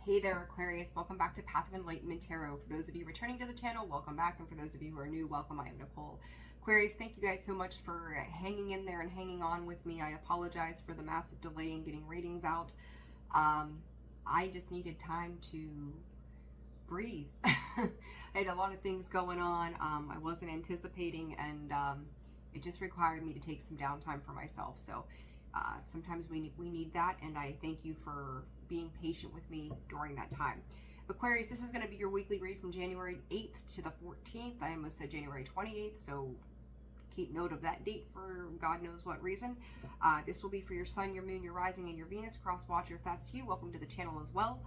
Hey there, Aquarius. Welcome back to Path of Enlightenment Tarot. For those of you returning to the channel, welcome back. And for those of you who are new, welcome. I am Nicole. Aquarius, thank you guys so much for hanging in there and hanging on with me. I apologize for the massive delay in getting readings out. I just needed time to breathe. I had a lot of things going on I wasn't anticipating, and it just required me to take some downtime for myself. So sometimes we need that, and I thank you for being patient with me during that time. Aquarius, this is going to be your weekly read from January 8th to the 14th. I almost said January 28th, so keep note of that date for God knows what reason. This will be for your sun, your moon, your rising, and your Venus cross watcher. If that's you, welcome to the channel as well.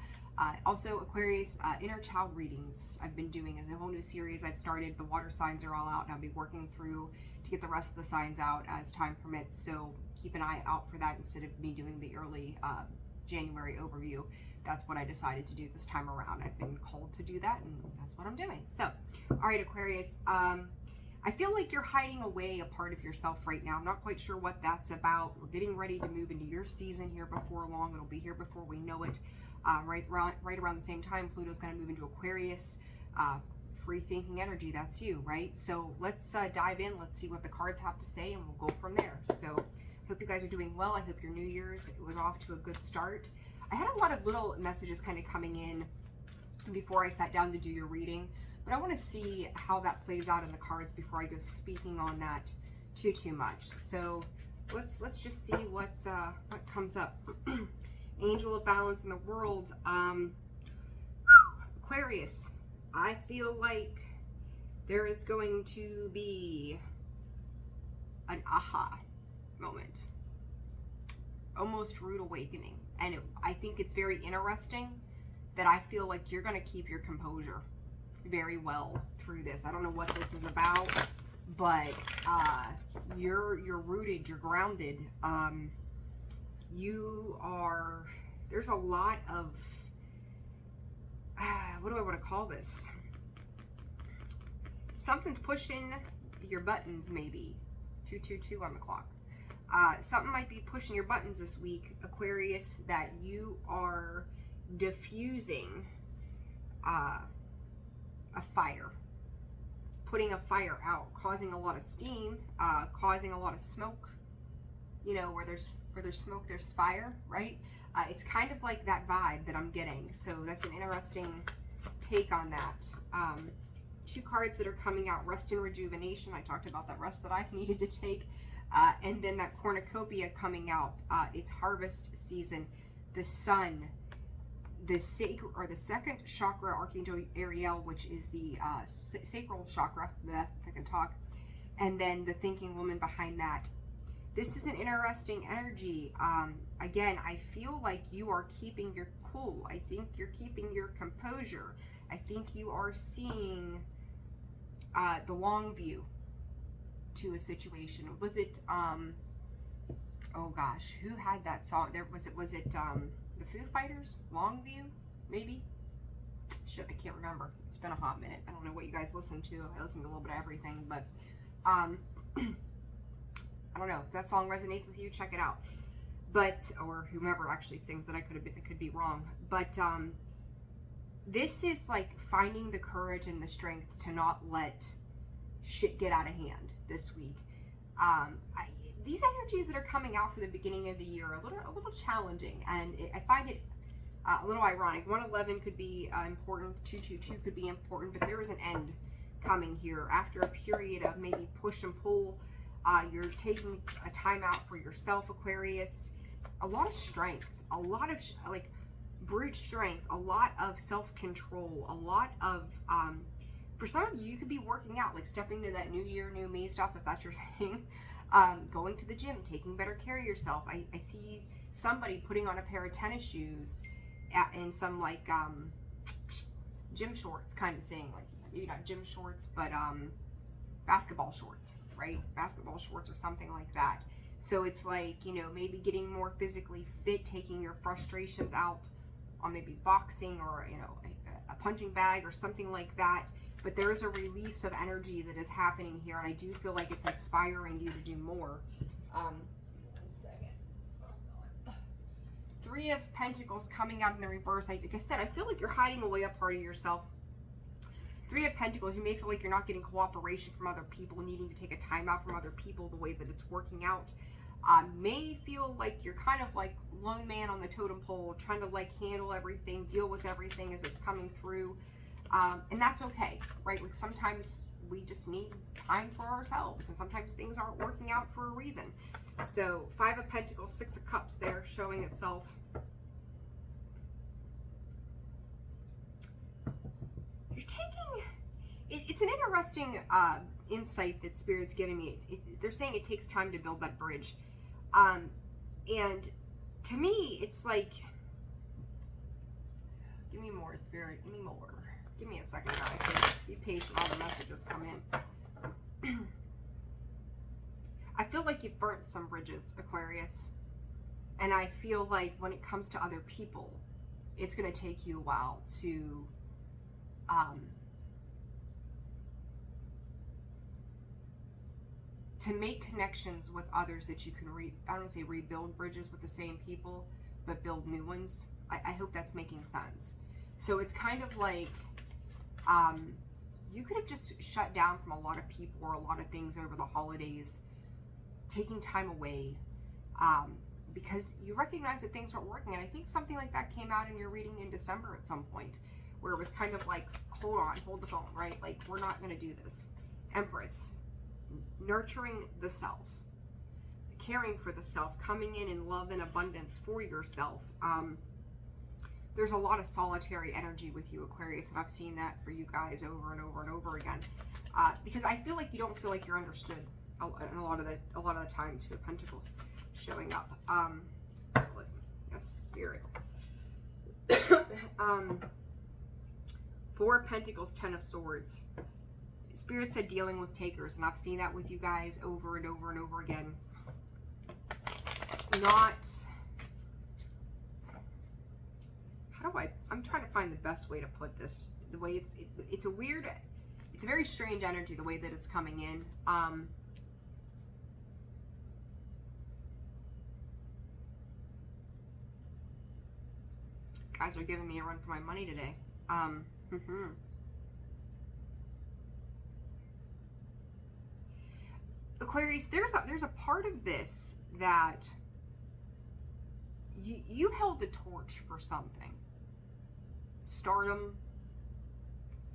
Also, Aquarius, inner child readings I've been doing is a whole new series I've started. The water signs are all out, and I'll be working through to get the rest of the signs out as time permits. So keep an eye out for that instead of me doing the early January overview. That's what I decided to do this time around. I've been called to do that, and that's what I'm doing. So, all right, Aquarius. I feel like you're hiding away a part of yourself right now. I'm not quite sure what that's about. We're getting ready to move into your season here before long. It'll be here before we know it. Right around the same time, Pluto's going to move into Aquarius. Free thinking energy, that's you, right? So let's dive in. Let's see what the cards have to say, and we'll go from there. So hope you guys are doing well. I hope your New Year's was off to a good start. I had a lot of little messages kind of coming in before I sat down to do your reading, but I want to see how that plays out in the cards before I go speaking on that too much. So let's just see what comes up. Angel of balance in the world. Aquarius, I feel like there is going to be an aha moment, almost rude awakening, and I think it's very interesting that I feel like you're going to keep your composure very well through this. I don't know what this is about, but you're rooted, you're grounded. You are, there's a lot of what do I want to call this? Something's pushing your buttons, maybe. 222 on the clock. Something might be pushing your buttons this week, Aquarius, that you are diffusing a fire, putting a fire out, causing a lot of steam, causing a lot of smoke. You know, where there's smoke, there's fire, right? It's kind of like that vibe that I'm getting. So that's an interesting take on that. Two cards that are coming out, rest and rejuvenation. I talked about that rest that I needed to take. And then that cornucopia coming out. It's harvest season. The sun, the sacral, or the second chakra, Archangel Ariel, which is the sacral chakra, if I can talk. And then the thinking woman behind that. This is an interesting energy. Again, I feel like you are keeping your cool. I think you're keeping your composure. I think you are seeing the long view to a situation. Was it, oh gosh, who had that song? Was it the Foo Fighters? Long View, maybe? Shit, I can't remember. It's been a hot minute. I don't know what you guys listen to. I listen to a little bit of everything, but I don't know if that song resonates with you. Check it out. But or whomever actually sings that, I could be wrong. But this is like finding the courage and the strength to not let shit get out of hand this week. These energies that are coming out for the beginning of the year are a little challenging, and I find it a little ironic. 111 could be important. 222 could be important, but there is an end coming here after a period of maybe push and pull. You're taking a time out for yourself, Aquarius. A lot of strength, a lot of like brute strength, a lot of self-control, a lot of, for some of you, you could be working out, like stepping to that new year, new me stuff, if that's your thing. Going to the gym, taking better care of yourself. I see somebody putting on a pair of tennis shoes and some like gym shorts kind of thing, like maybe not gym shorts, but basketball shorts. Right? Basketball shorts or something like that. So it's like, you know, maybe getting more physically fit, taking your frustrations out on maybe boxing or, you know, a punching bag or something like that. But there is a release of energy that is happening here, and I do feel like it's inspiring you to do more. 1 second. Three of Pentacles coming out in the reverse. Like I said, I feel like you're hiding away a part of yourself. Three of Pentacles, you may feel like you're not getting cooperation from other people, needing to take a time out from other people, the way that it's working out. May feel like you're kind of like lone man on the totem pole, trying to like handle everything, deal with everything as it's coming through. And that's okay, right? Like sometimes we just need time for ourselves, and sometimes things aren't working out for a reason. So Five of Pentacles, Six of Cups there showing itself. You're taking, it's an interesting insight that Spirit's giving me. They're saying it takes time to build that bridge. And to me, it's like, give me more, Spirit, give me more. Give me a second, guys. Here. Be patient, all the messages come in. I feel like you've burnt some bridges, Aquarius. And I feel like when it comes to other people, it's going to take you a while to make connections with others that you can I don't want to say rebuild bridges with the same people, but build new ones. I hope that's making sense. So it's kind of like you could have just shut down from a lot of people or a lot of things over the holidays, taking time away because you recognize that things weren't working. And I think something like that came out in your reading in December at some point, where it was kind of like, hold on, hold the phone, right? Like, we're not going to do this. Empress, nurturing the self, caring for the self, coming in love and abundance for yourself. There's a lot of solitary energy with you, Aquarius, and I've seen that for you guys over and over and over again. Because I feel like you don't feel like you're understood a lot of the time. Two of Pentacles showing up. Yes, Spirit. Four of Pentacles, Ten of Swords. Spirit said dealing with takers, and I've seen that with you guys over and over and over again. I'm trying to find the best way to put this. The way it's a very strange energy, the way that it's coming in. Guys are giving me a run for my money today. Aquarius, there's a part of this that you held the torch for something. Stardom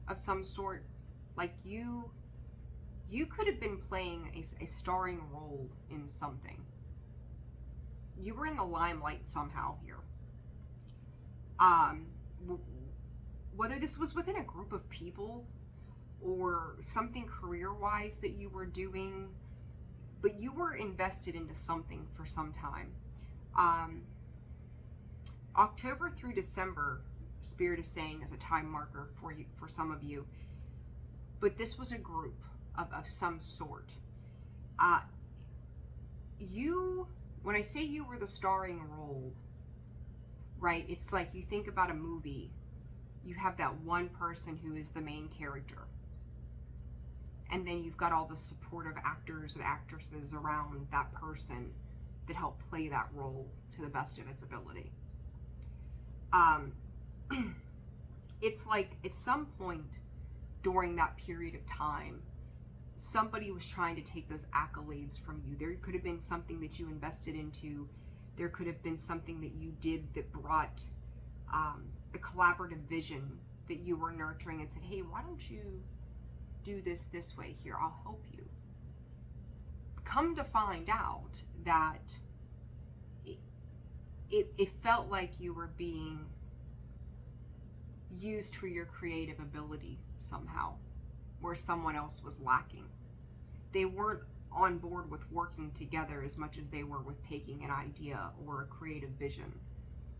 of some sort. Like you could have been playing a starring role in something. You were in the limelight somehow here. Whether this was within a group of people or something career-wise that you were doing, but you were invested into something for some time. October through December, Spirit is saying, is a time marker for you, for some of you. But this was a group of some sort. When I say you were the starring role, right, it's like you think about a movie. You have that one person who is the main character. And then you've got all the supportive actors and actresses around that person that help play that role to the best of its ability. It's like at some point during that period of time, somebody was trying to take those accolades from you. There could have been something that you invested into. There could have been something that you did that brought a collaborative vision that you were nurturing and said, hey, why don't you do this way here? I'll help you. Come to find out that it felt like you were being used for your creative ability somehow, where someone else was lacking. They weren't on board with working together as much as they were with taking an idea or a creative vision,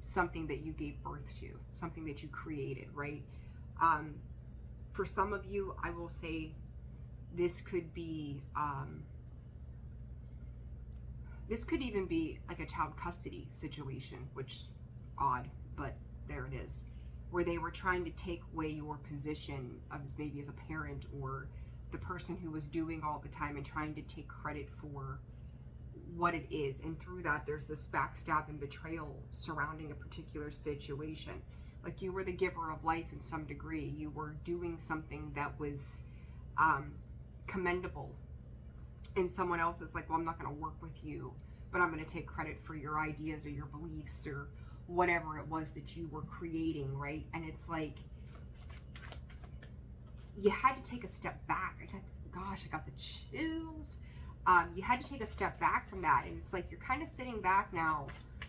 something that you gave birth to, something that you created, right? For some of you, I will say this could be, this could even be like a child custody situation, which odd, but there it is, where they were trying to take away your position as maybe as a parent or the person who was doing all the time and trying to take credit for what it is. And through that, there's this backstab and betrayal surrounding a particular situation. Like, you were the giver of life in some degree. You were doing something that was commendable. And someone else is like, well, I'm not going to work with you, but I'm going to take credit for your ideas or your beliefs or whatever it was that you were creating, right? And it's like, you had to take a step back. I got the chills. You had to take a step back from that. And it's like, you're kind of sitting back now,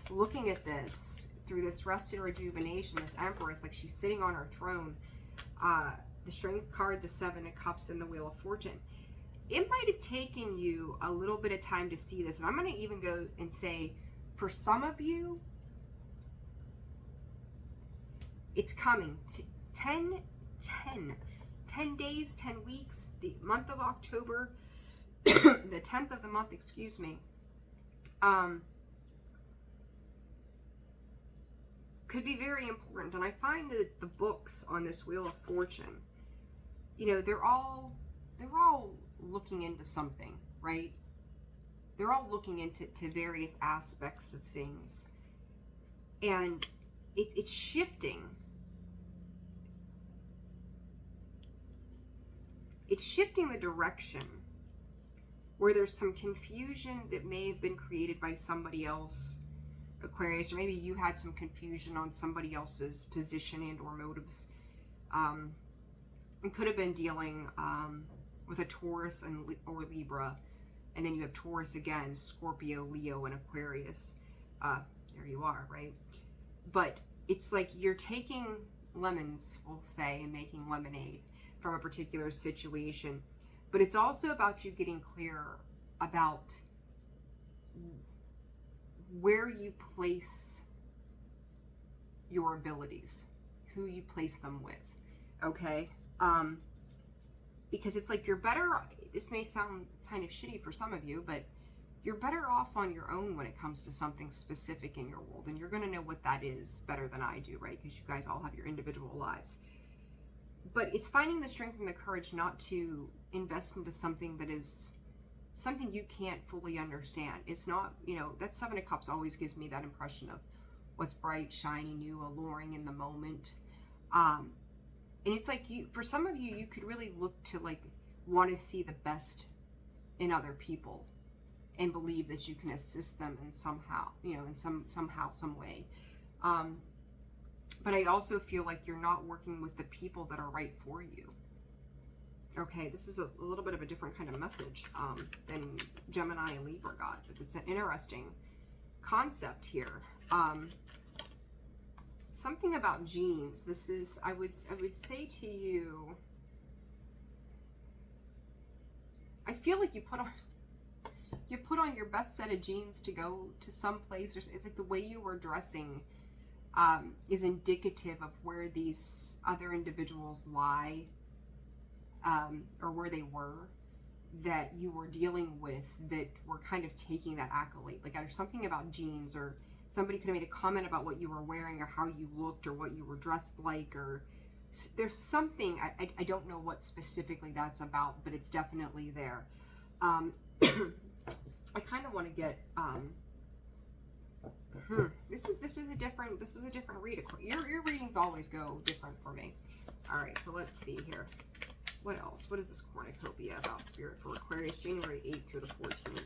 looking at this through this rest and rejuvenation, this Empress, like she's sitting on her throne. The Strength card, the Seven of Cups, and the Wheel of Fortune. It might have taken you a little bit of time to see this. And I'm going to even go and say, for some of you, it's coming. 10 days, 10 weeks, the month of October, the 10th of the month, excuse me, could be very important. And I find that the books on this Wheel of Fortune, you know, they're all looking into something, right? They're all looking into various aspects of things. And it's shifting. It's shifting the direction where there's some confusion that may have been created by somebody else, Aquarius, or maybe you had some confusion on somebody else's position and or motives. It could have been dealing with a Taurus or Libra, and then you have Taurus again, Scorpio, Leo, and Aquarius. There you are, right? But it's like you're taking lemons, we'll say, and making lemonade from a particular situation. But it's also about you getting clear about where you place your abilities, who you place them with, okay? Because it's like you're better, this may sound kind of shitty for some of you, but you're better off on your own when it comes to something specific in your world. And you're going to know what that is better than I do, right? Because you guys all have your individual lives. But it's finding the strength and the courage not to invest into something that is something you can't fully understand. It's not, you know, that Seven of Cups always gives me that impression of what's bright, shiny, new, alluring in the moment. And it's like, for some of you, you could really look to like want to see the best in other people and believe that you can assist them in somehow, you know, in some way. But I also feel like you're not working with the people that are right for you. Okay, this is a little bit of a different kind of message than Gemini and Libra got, but it's an interesting concept here. Something about genes. This is, I would say to you, I feel like you put on your best set of jeans to go to some place. It's like the way you were dressing is indicative of where these other individuals lie, or where they were, that you were dealing with, that were kind of taking that accolade. Like there's something about jeans, or somebody could have made a comment about what you were wearing or how you looked or what you were dressed like, or there's something, I don't know what specifically that's about, but it's definitely there. I kind of want to get, this is a different read. Your readings always go different for me. All right, so let's see here. What else? What is this cornucopia about, Spirit, for Aquarius, January 8th through the 14th?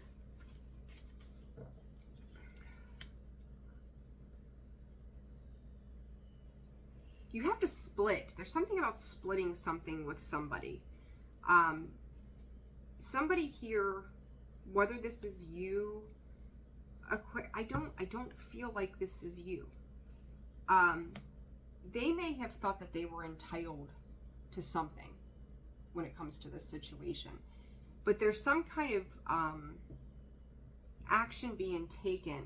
You have to split. There's something about splitting something with somebody. Somebody here, whether this is you, I don't feel like this is you. They may have thought that they were entitled to something when it comes to this situation, but there's some kind of action being taken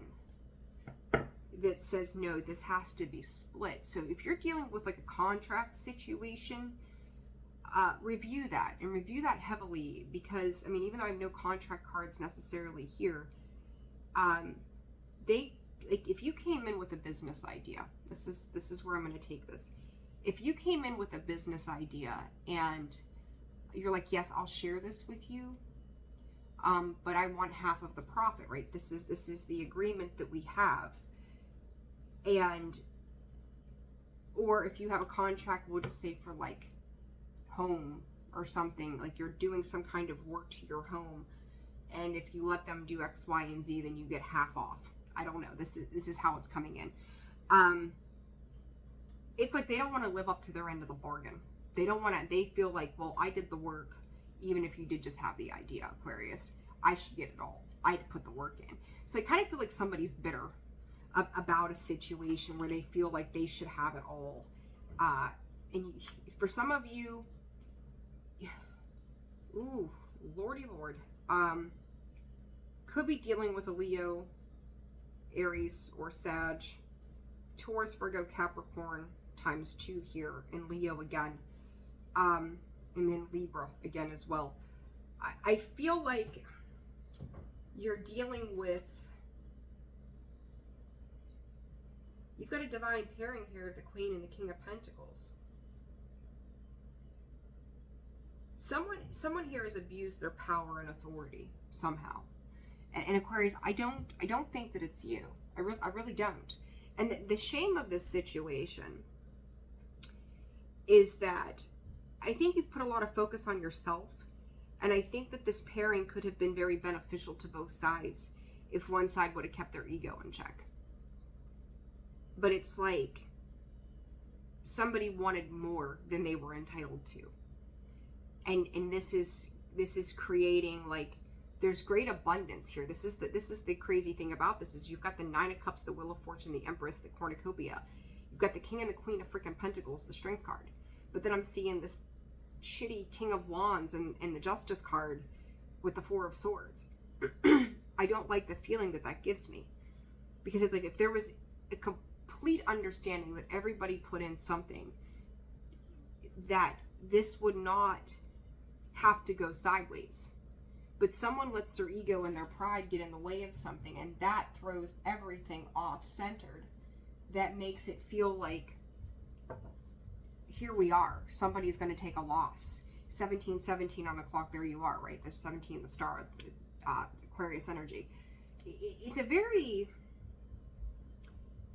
that says, no, this has to be split. So if you're dealing with like a contract situation, review that, and review that heavily, because I mean, even though I have no contract cards necessarily here, if you came in with a business idea, this is where I'm going to take this. If you came in with a business idea and you're like, yes, I'll share this with you, but I want half of the profit, right? This is the agreement that we have. And, or if you have a contract, we'll just say for like home or something, like you're doing some kind of work to your home, and if you let them do X, Y, and Z, then you get half off. I don't know. This is how it's coming in. It's like they don't want to live up to their end of the bargain. They don't want to. They feel like, well, I did the work, even if you did just have the idea, Aquarius. I should get it all. I had to put the work in. So I kind of feel like somebody's bitter about a situation where they feel like they should have it all. And for some of you, ooh, lordy lord, could be dealing with a Leo, Aries, or Sag, Taurus, Virgo, Capricorn times 2 here, and Leo again, and then Libra again as well. I feel like you're dealing with, you've got a divine pairing here of the Queen and the King of Pentacles. Someone here has abused their power and authority somehow. And Aquarius, I don't think that it's you. I really don't. And the shame of this situation is that I think you've put a lot of focus on yourself, and I think that this pairing could have been very beneficial to both sides if one side would have kept their ego in check. But it's like somebody wanted more than they were entitled to. And this is creating, like, there's great abundance here. This is the crazy thing about this, is you've got the Nine of Cups, the Wheel of Fortune, the Empress, the Cornucopia. You've got the King and the Queen of freaking Pentacles, the Strength card. But then I'm seeing this shitty King of Wands and the Justice card with the Four of Swords. I don't like the feeling that gives me. Because it's like, if there was a complete understanding that everybody put in something, that this would not have to go sideways. But someone lets their ego and their pride get in the way of something, and that throws everything off centered. That makes it feel like, here we are, somebody's going to take a loss. 1717 on the clock, there you are, right? There's 17, the star, Aquarius energy. It's a very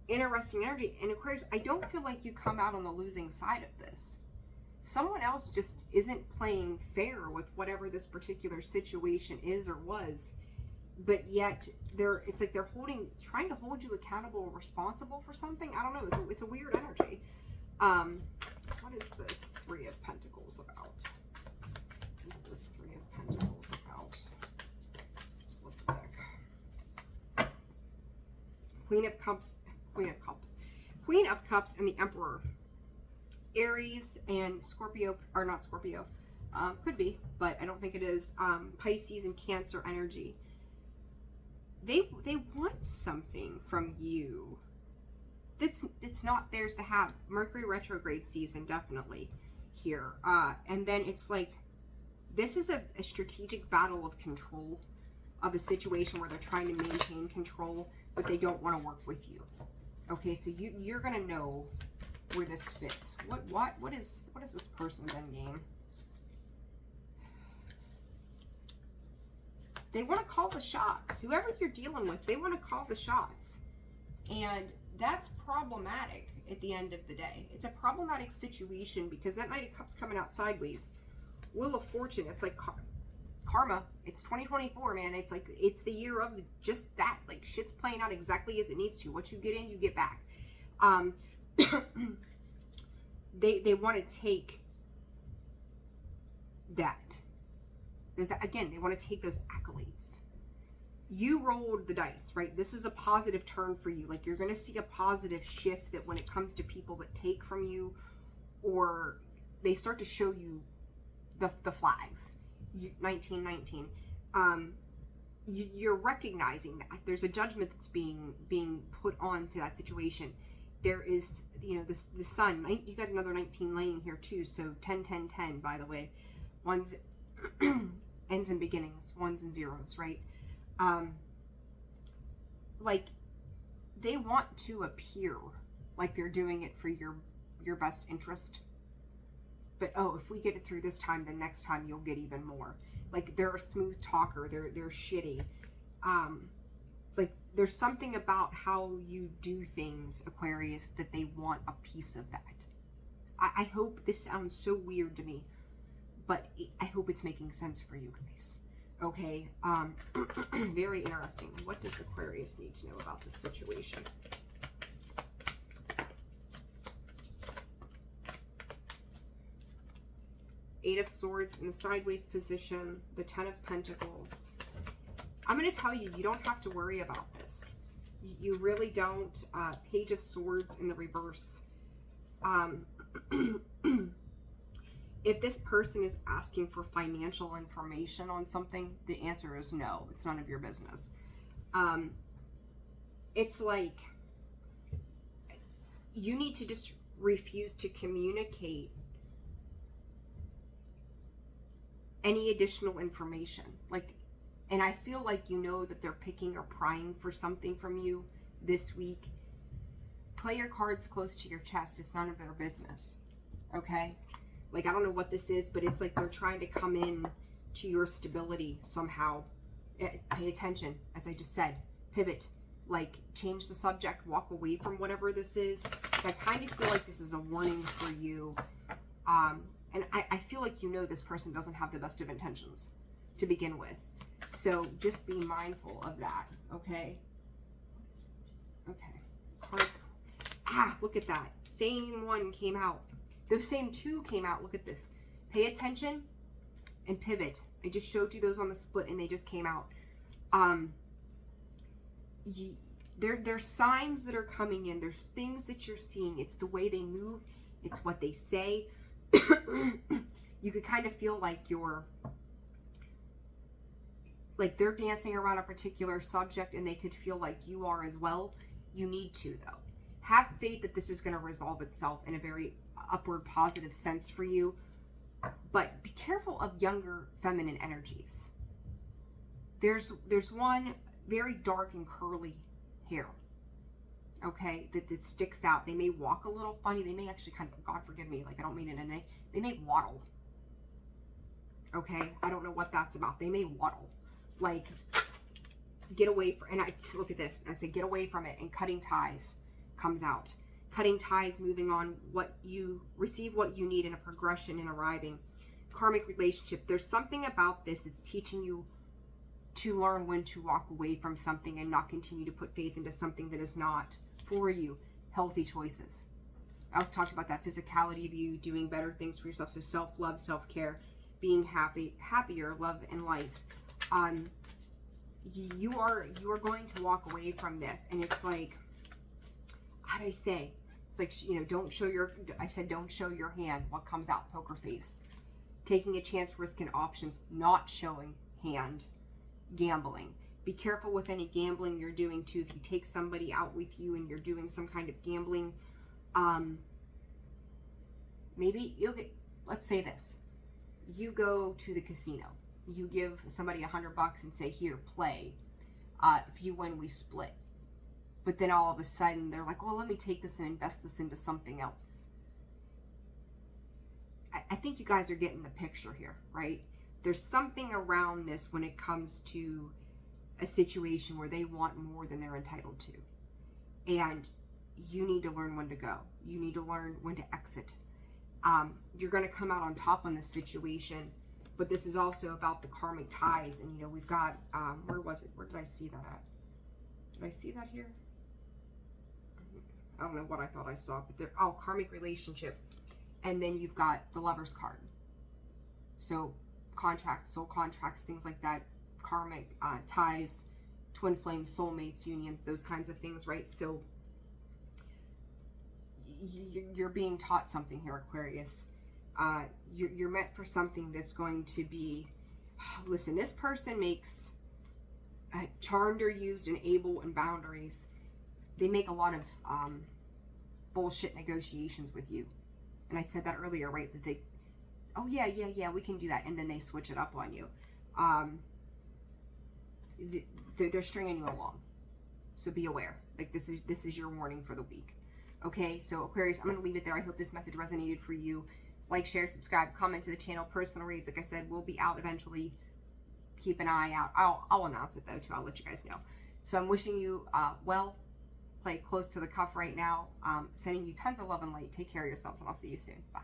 interesting energy. And Aquarius, I don't feel like you come out on the losing side of this. Someone else just isn't playing fair with whatever this particular situation is or was, but yet it's like they're trying to hold you accountable or responsible for something. I don't know. It's a weird energy. What is this Three of Pentacles about? What is this Three of Pentacles about? Split the deck. Queen of Cups, and the Emperor. Aries and Scorpio, or not Scorpio, could be, but I don't think it is. Pisces and Cancer energy. They want something from you it's not theirs to have. Mercury retrograde season definitely here, and then it's like this is a strategic battle of control of a situation where they're trying to maintain control, but they don't want to work with you. Okay, so you're gonna know where this fits. What is this person then game? They want to call the shots. Whoever you're dealing with, they want to call the shots. And that's problematic at the end of the day. It's a problematic situation because that Knight of Cups coming out sideways. Wheel of Fortune, it's like karma. It's 2024, man. It's like, it's the year of just that. Like, shit's playing out exactly as it needs to. What you get in, you get back. They want to take that. Again, they want to take those accolades. You rolled the dice, right? This is a positive turn for you. Like, you're going to see a positive shift that when it comes to people that take from you, or they start to show you the flags. 1919. You're recognizing that there's a judgment that's being put on to that situation. There is, the sun. You got another 19 laying here too. So 10, 10, 10. By the way, one's ends and beginnings, ones and zeros, right? Like, they want to appear like they're doing it for your best interest. but oh, if we get it through this time, then next time you'll get even more. Like, they're a smooth talker. They're shitty. Like, there's something about how you do things, Aquarius, that they want a piece of that. I hope this sounds so weird to me, but I hope it's making sense for you guys. Okay, very interesting. What does Aquarius need to know about this situation? Eight of Swords in the sideways position, the Ten of Pentacles. I'm going to tell you, you don't have to worry about this. You really don't. Page of Swords in the reverse. If this person is asking for financial information on something, the answer is no. It's none of your business. It's like you need to just refuse to communicate any additional information. Like, and I feel like you know that they're picking or prying for something from you this week. Play your cards close to your chest. It's none of their business. Okay? Like, I don't know what this is, but it's like they're trying to come in to your stability somehow. Pay attention, as I just said. Pivot. Like, change the subject. Walk away from whatever this is. I kind of feel like this is a warning for you. And I feel like you know this person doesn't have the best of intentions to begin with. So just be mindful of that, okay? Okay. Look at that. Same one came out. Those same two came out. Look at this. Pay attention and pivot. I just showed you those on the split and they just came out. There's signs that are coming in. There's things that you're seeing. It's the way they move. It's what they say. You could kind of feel like they're dancing around a particular subject and they could feel like you are as well. You need to, though. Have faith that this is going to resolve itself in a very upward positive sense for you. But be careful of younger feminine energies. There's one very dark and curly hair. Okay, that sticks out. They may walk a little funny. They may actually kind of, God forgive me, like I don't mean it in a, they may waddle. Okay, I don't know what that's about. They may waddle. Like, get away from, and I look at this, and I say get away from it, and cutting ties comes out. Cutting ties, moving on, what you receive, what you need in a progression in arriving. Karmic relationship. There's something about this that's teaching you to learn when to walk away from something and not continue to put faith into something that is not for you. Healthy choices. I also talked about that physicality of you doing better things for yourself. So self-love, self-care, being happier, love and life. You are going to walk away from this, and it's like, how do I say? It's like, you know, don't show your hand. What comes out? Poker face. Taking a chance, risking options, not showing hand. Gambling. Be careful with any gambling you're doing too. If you take somebody out with you and you're doing some kind of gambling, maybe let's say this. You go to the casino. You give somebody $100 and say, here, play. If you win, we split. But then all of a sudden they're like, well, let me take this and invest this into something else. I think you guys are getting the picture here, right? There's something around this when it comes to a situation where they want more than they're entitled to. And you need to learn when to go. You need to learn when to exit. You're going to come out on top on this situation, but this is also about the karmic ties. And, you know, we've got, where was it? Where did I see that at? Did I see that here? I don't know what I thought I saw, but karmic relationship. And then you've got the Lover's card. So contracts, soul contracts, things like that, karmic ties, twin flames, soulmates, unions, those kinds of things, right? So you're being taught something here, Aquarius. You're meant for something that's going to be, listen, this person makes charmed or used and able and boundaries. They make a lot of bullshit negotiations with you. And I said that earlier, right? That they, oh yeah, we can do that. And then they switch it up on you. They're stringing you along. So be aware. Like, this is your warning for the week. Okay, so Aquarius, I'm going to leave it there. I hope this message resonated for you. Like, share, subscribe, comment to the channel. Personal reads, like I said, will be out eventually. Keep an eye out. I'll announce it though too. I'll let you guys know. So I'm wishing you well. Play close to the cuff right now. Sending you tons of love and light. Take care of yourselves, and I'll see you soon. Bye.